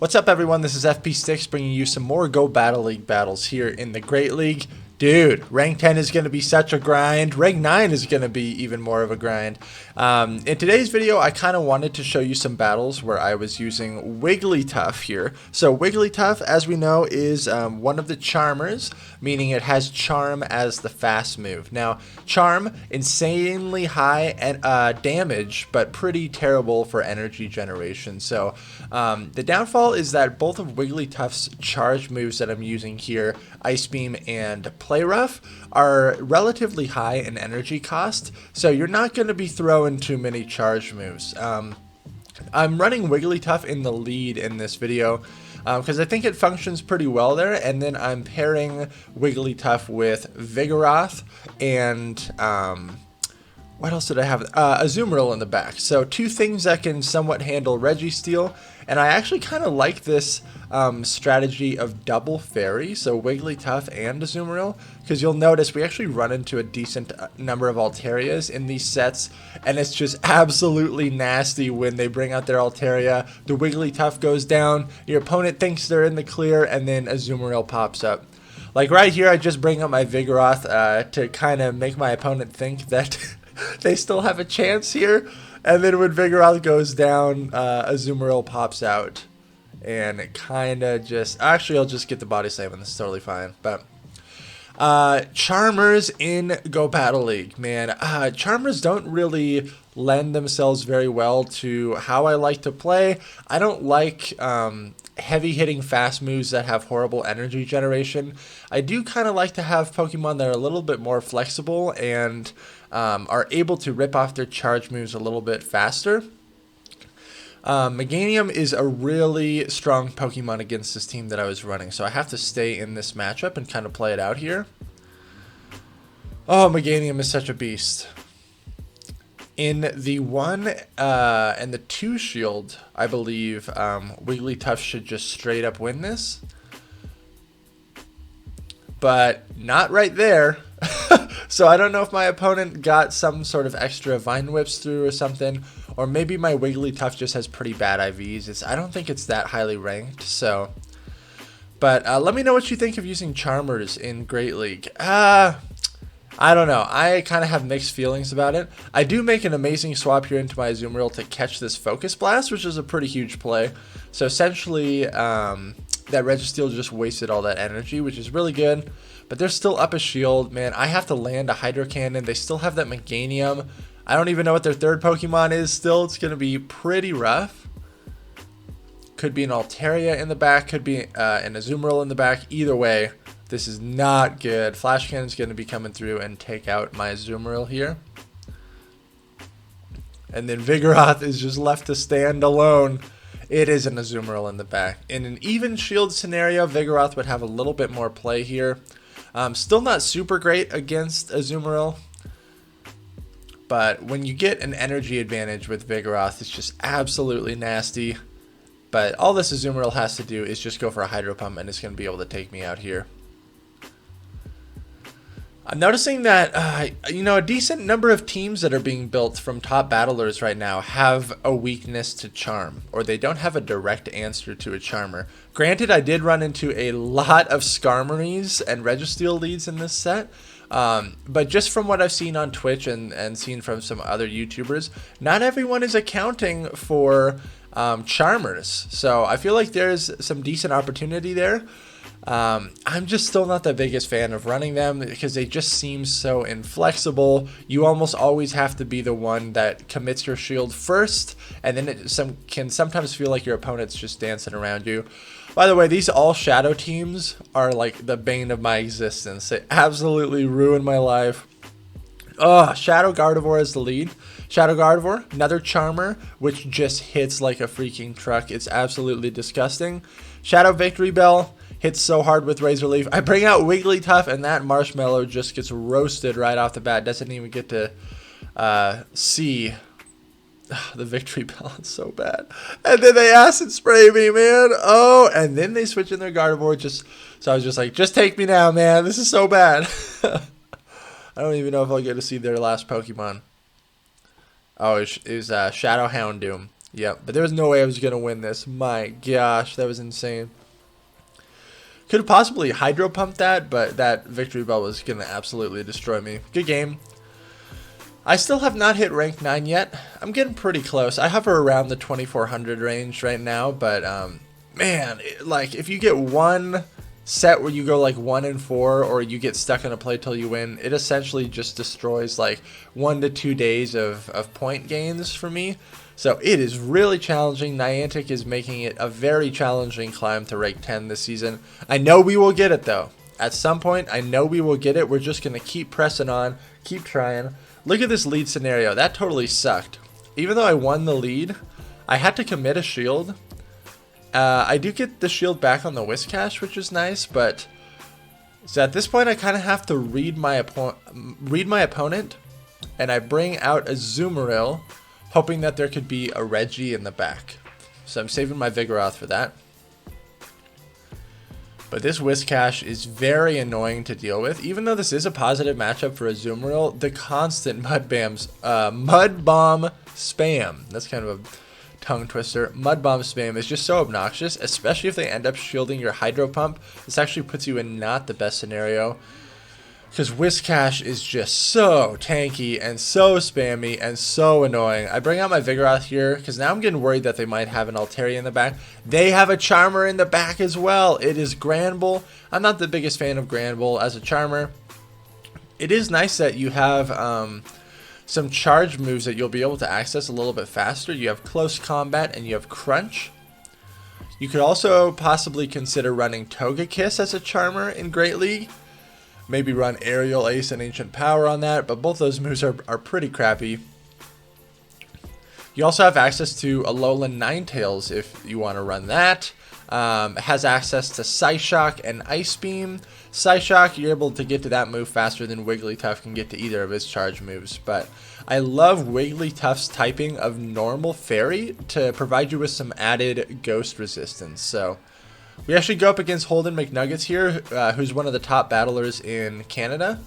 What's up, everyone? This is FP Sticks bringing you some more Go Battle League battles here in the Great League. Dude, rank 10 is going to be such a grind. Rank 9 is going to be even more of a grind. In today's video, I kind of wanted to show you some battles where I was using Wigglytuff here. So Wigglytuff, as we know, is one of the charmers, meaning it has Charm as the fast move. Now, Charm, insanely high damage, but pretty terrible for energy generation. So the downfall is that both of Wigglytuff's charge moves that I'm using here, Ice Beam and Play Rough, are relatively high in energy cost, so you're not going to be throwing too many charge moves. I'm running Wigglytuff in the lead in this video because I think it functions pretty well there, and then I'm pairing Wigglytuff with Vigoroth and what else did I have? Azumarill in the back. So two things that can somewhat handle Registeel, and I actually kind of like this strategy of double fairy, so Wigglytuff and Azumarill, because you'll notice we actually run into a decent number of Altarias in these sets, and it's just absolutely nasty when they bring out their Altaria. The Wigglytuff goes down, your opponent thinks they're in the clear, and then Azumarill pops up. Like right here, I just bring up my Vigoroth to kind of make my opponent think that they still have a chance here, and then when Vigoroth goes down, Azumarill pops out, and it kind of just... Actually, I'll just get the body slam, and this is totally fine, but... Charmers in Go Battle League, man. Charmers don't really lend themselves very well to how I like to play. I don't like heavy hitting fast moves that have horrible energy generation. I do kind of like to have Pokemon that are a little bit more flexible and are able to rip off their charge moves a little bit faster. Meganium is a really strong Pokemon against this team that I was running, so I have to stay in this matchup and kind of play it out here. Oh, Meganium is such a beast. In the 1 and the 2 shield, I believe Wigglytuff should just straight up win this. But not right there. So I don't know if my opponent got some sort of extra Vine Whips through or something, or maybe my Wigglytuff just has pretty bad IVs. I don't think it's that highly ranked, so... But let me know what you think of using Charmers in Great League. I don't know. I kind of have mixed feelings about it. I do make an amazing swap here into my Azumarill to catch this Focus Blast, which is a pretty huge play. So essentially, that Registeel just wasted all that energy, which is really good. But they're still up a shield. Man, I have to land a Hydro Cannon. They still have that Meganium. I don't even know what their third Pokemon is still. It's going to be pretty rough. Could be an Altaria in the back. Could be an Azumarill in the back. Either way, this is not good. Flash Cannon's going to be coming through and take out my Azumarill here. And then Vigoroth is just left to stand alone. It is an Azumarill in the back. In an even shield scenario, Vigoroth would have a little bit more play here. Still not super great against Azumarill. But when you get an energy advantage with Vigoroth, it's just absolutely nasty. But all this Azumarill has to do is just go for a Hydro Pump, and it's going to be able to take me out here. I'm noticing that, a decent number of teams that are being built from top battlers right now have a weakness to Charm, or they don't have a direct answer to a Charmer. Granted, I did run into a lot of Skarmories and Registeel leads in this set, but just from what I've seen on Twitch and seen from some other YouTubers, not everyone is accounting for Charmers. So I feel like there's some decent opportunity there. I'm just still not the biggest fan of running them because they just seem so inflexible. You almost always have to be the one that commits your shield first, and then it can sometimes feel like your opponent's just dancing around you. By the way, these all Shadow teams are like the bane of my existence. They absolutely ruin my life. Oh, Shadow Gardevoir is the lead. Shadow Gardevoir, another Charmer, which just hits like a freaking truck. It's absolutely disgusting. Shadow Victory Bell hits so hard with Razor Leaf. I bring out Wigglytuff, and that Marshmello just gets roasted right off the bat. Doesn't even get to see the Victory Bell. It's so bad. And then they Acid Spray me, man. Oh, and then they switch in their Gardevoir. So I was just like, just take me now, man. This is so bad. I don't even know if I'll get to see their last Pokemon. Oh, it was Shadow Houndoom. Yep, but there was no way I was going to win this. My gosh, that was insane. Could have possibly hydro pumped that, but that victory bell was going to absolutely destroy me. Good game. I still have not hit rank 9 yet. I'm getting pretty close. I hover around the 2400 range right now, but man, like if you get one set where you go like 1 and 4, or you get stuck in a play till you win, it essentially just destroys like 1 to 2 days of point gains for me. So it is really challenging. Niantic is making it a very challenging climb to rank 10 this season. I know we will get it though. At some point, I know we will get it. We're just going to keep pressing on, keep trying. Look at this lead scenario. That totally sucked. Even though I won the lead, I had to commit a shield. I do get the shield back on the Whiscash, which is nice, but so at this point I kind of have to read my opponent, and I bring out a Azumarill, hoping that there could be a Reggie in the back. So I'm saving my Vigoroth for that. But this Whiscash is very annoying to deal with. Even though this is a positive matchup for Azumarill, the constant Mud Bomb spam. That's kind of a tongue twister. Mud Bomb spam is just so obnoxious, especially if they end up shielding your Hydro Pump. This actually puts you in not the best scenario, because Whiscash is just so tanky and so spammy and so annoying. I bring out my Vigoroth here because now I'm getting worried that they might have an Altaria in the back. They have a Charmer in the back as well. It is Granbull. I'm not the biggest fan of Granbull as a Charmer. It is nice that you have some charge moves that you'll be able to access a little bit faster. You have Close Combat and you have Crunch. You could also possibly consider running Togekiss as a Charmer in Great League. Maybe run Aerial Ace and Ancient Power on that, but both those moves are pretty crappy. You also have access to Alolan Ninetales if you want to run that. It has access to Psyshock and Ice Beam. Psyshock, you're able to get to that move faster than Wigglytuff can get to either of his charge moves. But I love Wigglytuff's typing of Normal Fairy to provide you with some added ghost resistance. So we actually go up against Holden McNuggets here, who's one of the top battlers in Canada.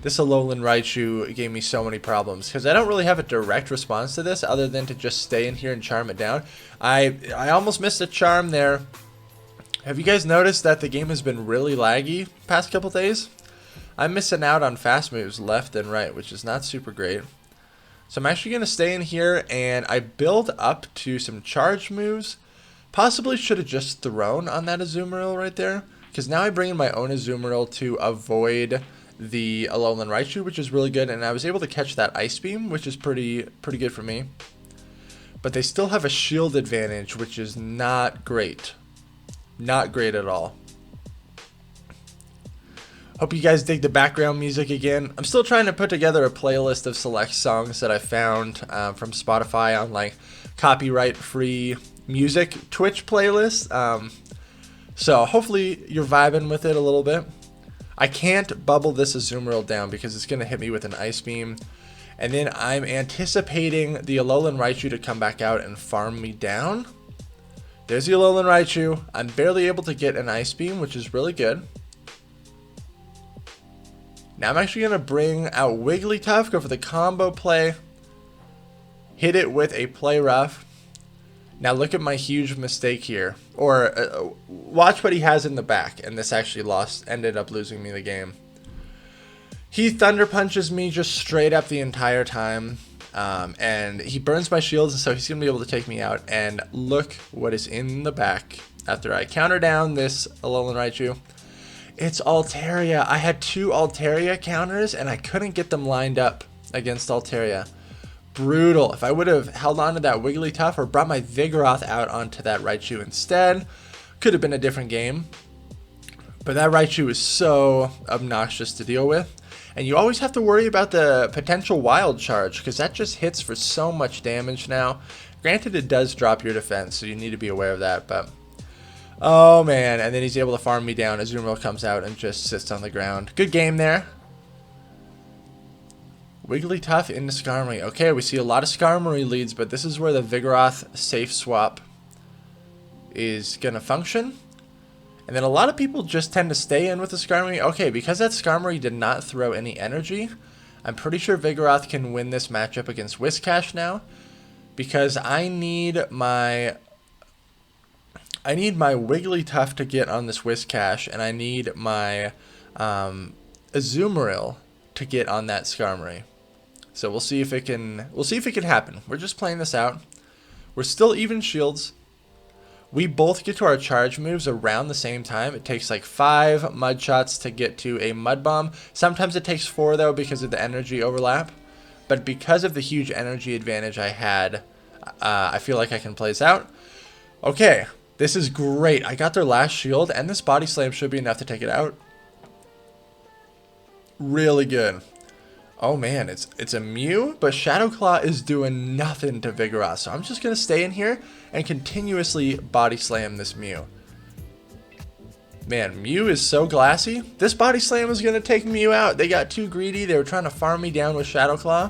This Alolan Raichu gave me so many problems because I don't really have a direct response to this other than to just stay in here and charm it down. I almost missed a charm there. Have you guys noticed that the game has been really laggy past couple days? I'm missing out on fast moves left and right, which is not super great. So I'm actually going to stay in here, and I build up to some charge moves. Possibly should have just thrown on that Azumarill right there, because now I bring in my own Azumarill to avoid the Alolan Raichu, which is really good, and I was able to catch that Ice Beam, which is pretty good for me. But they still have a shield advantage, which is not great. Not great at all. Hope you guys dig the background music again. I'm still trying to put together a playlist of select songs that I found from Spotify on like copyright-free music Twitch playlist. So hopefully you're vibing with it a little bit. I can't bubble this Azumarill down because it's going to hit me with an Ice Beam. And then I'm anticipating the Alolan Raichu to come back out and farm me down. There's the Alolan Raichu. I'm barely able to get an Ice Beam, which is really good. Now I'm actually going to bring out Wigglytuff, go for the combo play. Hit it with a Play Rough. Now look at my huge mistake here. Or watch what he has in the back. And this actually ended up losing me the game. He Thunder Punches me just straight up the entire time. And he burns my shields, and so he's going to be able to take me out. And look what is in the back after I counter down this Alolan Raichu. It's Altaria. I had 2 Altaria counters, and I couldn't get them lined up against Altaria. Brutal. If I would have held on to that Wigglytuff or brought my Vigoroth out onto that Raichu instead, could have been a different game. But that Raichu is so obnoxious to deal with. And you always have to worry about the potential Wild Charge, because that just hits for so much damage now. Granted, it does drop your defense, so you need to be aware of that. But oh man, and then he's able to farm me down. Azumarill comes out and just sits on the ground. Good game there. Wigglytuff into Skarmory. Okay, we see a lot of Skarmory leads, but this is where the Vigoroth safe swap is going to function. And then a lot of people just tend to stay in with the Skarmory. Okay, because that Skarmory did not throw any energy, I'm pretty sure Vigoroth can win this matchup against Whiscash now. because I need my Wigglytuff to get on this Whiscash, and I need my Azumarill to get on that Skarmory. So we'll see if it can happen. We're just playing this out. We're still even shields. We both get to our charge moves around the same time. It takes like 5 mud shots to get to a mud bomb. Sometimes it takes 4 though because of the energy overlap. But because of the huge energy advantage I had, I feel like I can play this out. Okay, this is great. I got their last shield, and this body slam should be enough to take it out. Really good. Oh man, it's a Mew, but Shadow Claw is doing nothing to Vigoroth. So I'm just going to stay in here and continuously body slam this Mew. Man, Mew is so glassy. This body slam is going to take Mew out. They got too greedy. They were trying to farm me down with Shadow Claw.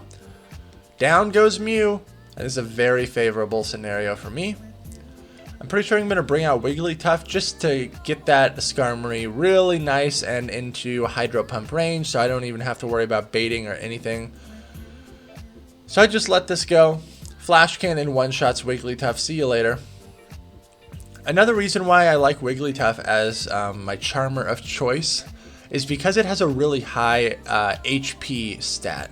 Down goes Mew. That is a very favorable scenario for me. I'm pretty sure I'm going to bring out Wigglytuff just to get that Skarmory really nice and into Hydro Pump range, so I don't even have to worry about baiting or anything. So I just let this go. Flash Cannon one-shots Wigglytuff. See you later. Another reason why I like Wigglytuff as my Charmer of choice is because it has a really high HP stat.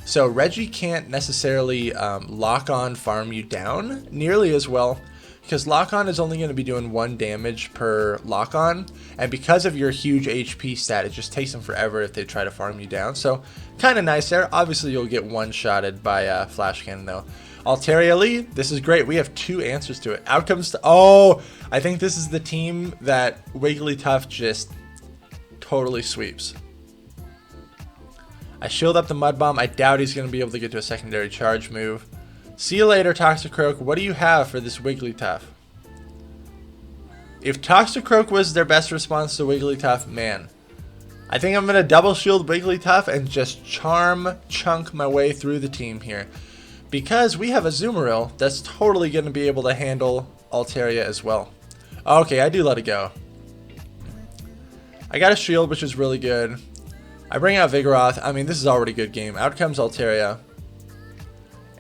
So Reggie can't necessarily lock on farm you down nearly as well, because lock-on is only going to be doing 1 damage per lock-on, and because of your huge HP stat, it just takes them forever if they try to farm you down. So, kind of nice there. Obviously, you'll get one-shotted by Flash Cannon, though. Altaria Lee, this is great. We have 2 answers to it. Outcomes to... Oh, I think this is the team that Wigglytuff just totally sweeps. I shield up the Mud Bomb. I doubt he's going to be able to get to a secondary charge move. See you later, Toxicroak. What do you have for this Wigglytuff? If Toxicroak was their best response to Wigglytuff, man, I think I'm going to double shield Wigglytuff and just chunk my way through the team here. Because we have a Azumarill that's totally going to be able to handle Altaria as well. Okay, I do let it go. I got a shield, which is really good. I bring out Vigoroth. I mean, this is already a good game. Out comes Altaria.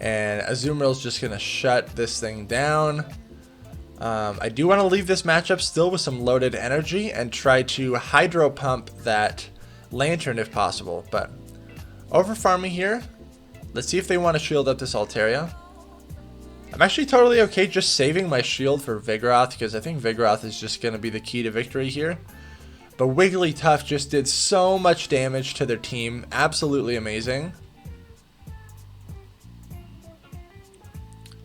And Azumarill's just going to shut this thing down. I do want to leave this matchup still with some loaded energy and try to Hydro Pump that Lantern if possible. But over farming here, let's see if they want to shield up this Altaria. I'm actually totally okay just saving my shield for Vigoroth, because I think Vigoroth is just going to be the key to victory here. But Wigglytuff just did so much damage to their team. Absolutely amazing.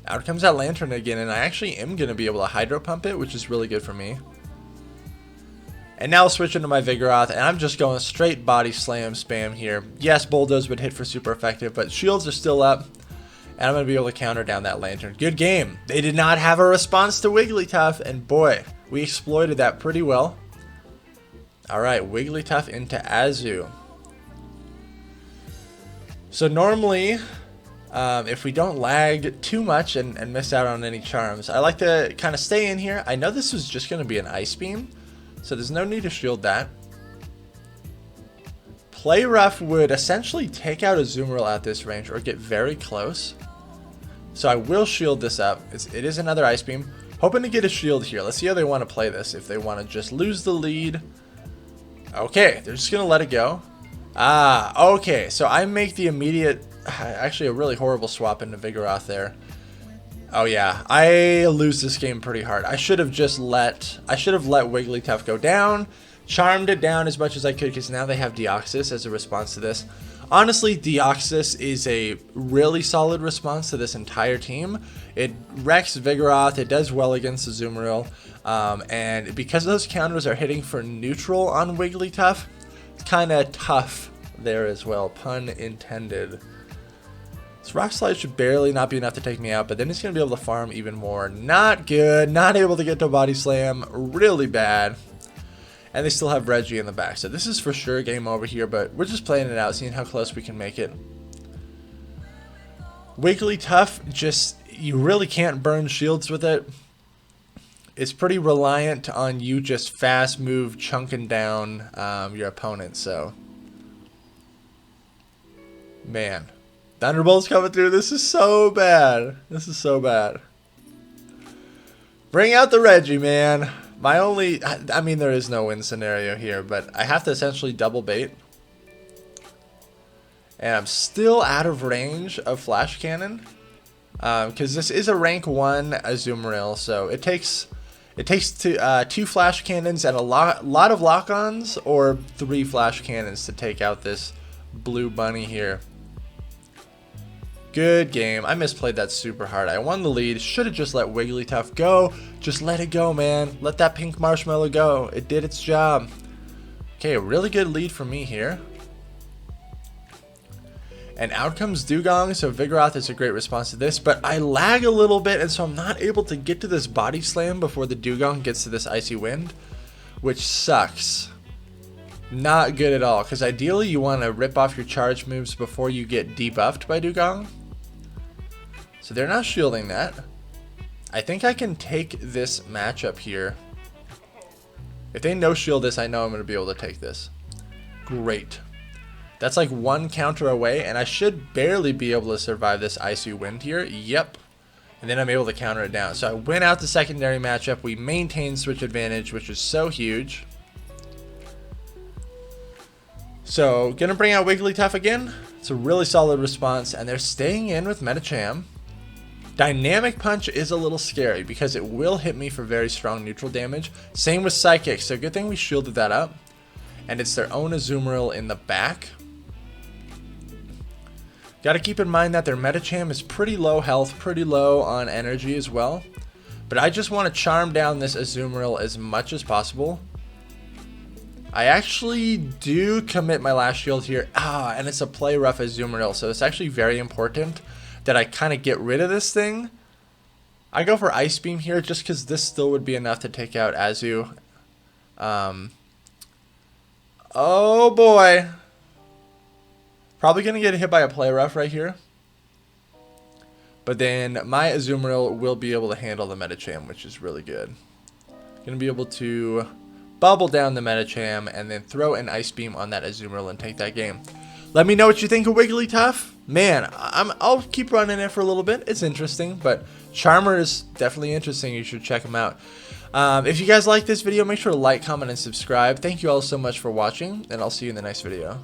Out comes that Lantern again, and I actually am going to be able to Hydro Pump it, which is really good for me. And now I'll switch into my Vigoroth, and I'm just going straight body slam spam here. Yes, Bulldoze would hit for super effective, but shields are still up, and I'm going to be able to counter down that Lantern. Good game. They did not have a response to Wigglytuff, and boy, we exploited that pretty well. Alright, Wigglytuff into Azu. So normally, if we don't lag too much and miss out on any charms, I like to kind of stay in here. I know this is just going to be an Ice Beam, so there's no need to shield that. Play Rough would essentially take out a Azumarill at this range or get very close. So I will shield this up. It is another Ice Beam. Hoping to get a shield here. Let's see how they want to play this. If they want to just lose the lead. Okay, they're just going to let it go. Ah, okay. So I make the immediate... Actually, a really horrible swap into Vigoroth there. Oh yeah, I lose this game pretty hard. I should have let Wigglytuff go down, charmed it down as much as I could, because now they have Deoxys as a response to this. Honestly, Deoxys is a really solid response to this entire team. It wrecks Vigoroth, it does well against Azumarill, and because those counters are hitting for neutral on Wigglytuff, it's kind of tough there as well, pun intended. This Rock Slide should barely not be enough to take me out, but then he's going to be able to farm even more. Not good. Not able to get to Body Slam. Really bad. And they still have Reggie in the back. So this is for sure game over here, but we're just playing it out, seeing how close we can make it. Wigglytuff, just, you really can't burn shields with it. It's pretty reliant on you just fast move chunking down your opponent, so. Man. Thunderbolt's coming through. This is so bad. This is so bad. Bring out the Reggie, man. My only... I mean, there is no win scenario here, but I have to essentially double bait. And I'm still out of range of Flash Cannon. Because this is a rank 1 Azumarill, so it takes two Flash Cannons and a lot of lock-ons, or 3 Flash Cannons to take out this blue bunny here. Good game. I misplayed that super hard. I won the lead. Should have just let Wigglytuff go. Just let it go, man. Let that pink marshmallow go. It did its job. Okay, a really good lead for me here. And out comes Dugong, so Vigoroth is a great response to this, but I lag a little bit, and so I'm not able to get to this body slam before the Dugong gets to this Icy Wind, which sucks. Not good at all, because ideally you want to rip off your charge moves before you get debuffed by Dugong. So they're not shielding that. I think I can take this matchup here. If they no shield this, I know I'm going to be able to take this. Great. That's like 1 counter away, and I should barely be able to survive this Icy Wind here. Yep. And then I'm able to counter it down. So I win out the secondary matchup. We maintain switch advantage, which is so huge. So, gonna bring out Wigglytuff again. It's a really solid response, and they're staying in with Medicham. Dynamic Punch is a little scary because it will hit me for very strong neutral damage. Same with Psychic, so good thing we shielded that up. And it's their own Azumarill in the back. Got to keep in mind that their Medicham is pretty low health, pretty low on energy as well. But I just want to charm down this Azumarill as much as possible. I actually do commit my last shield here. And it's a play rough Azumarill, so it's actually very important that I kind of get rid of this thing. I go for Ice Beam here just because this still would be enough to take out Azu. Oh boy. Probably going to get hit by a play rough right here. But then my Azumarill will be able to handle the Medicham, which is really good. Going to be able to bubble down the Medicham and then throw an Ice Beam on that Azumarill and take that game. Let me know what you think of Wigglytuff. Man, I'll keep running it for a little bit. It's interesting, but Charmer is definitely interesting. You should check him out. If you guys like this video, make sure to like, comment, and subscribe. Thank you all so much for watching, and I'll see you in the next video.